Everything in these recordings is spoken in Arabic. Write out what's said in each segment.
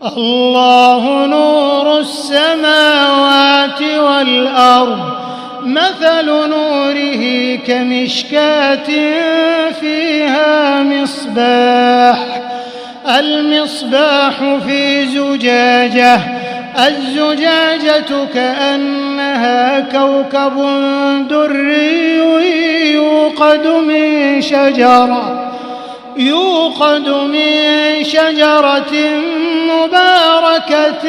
الله نور السماوات والأرض مثل نوره كمشكاة فيها مصباح المصباح في زجاجة الزجاجة كأنها كوكب دري يوقد من شجرة مباركة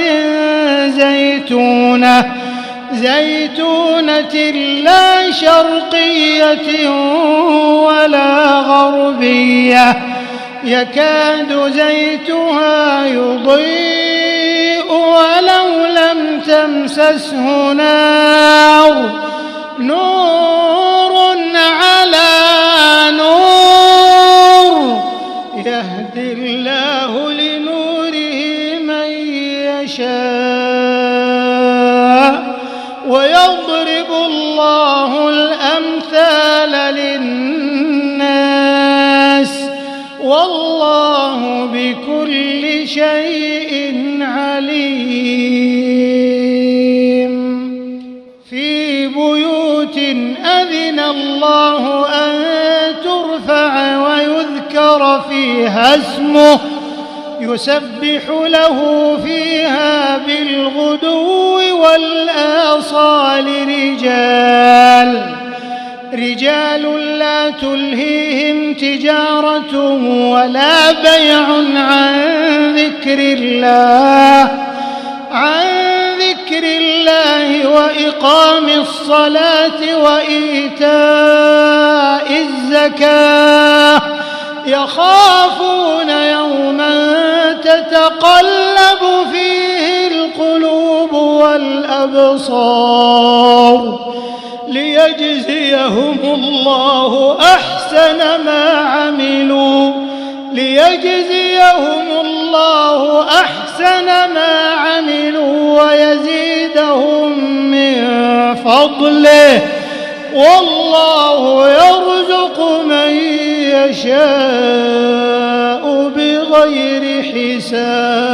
زيتونة لا شرقية ولا غربية يكاد زيتها يضيء ولو لم تمسسه نور على نور يهدي الله لنوره من يشاء ويضرب الله الأمثال للناس والله بكل شيء عليم. في بيوت أذن الله أن ترفع ويذكر فيها اسمه يسبح له فيها بالغدو والآصال رجال لا تلهيهم تجارة ولا بيع عن ذكر الله وإقام الصلاة وإيتاء الزكاة يخافون يوما تتقلب فيه القلوب والأبصار ليجزيهم الله أحسن ما عملوا ويزيدهم من فضله والله يرزق من يشاء بغير حساب.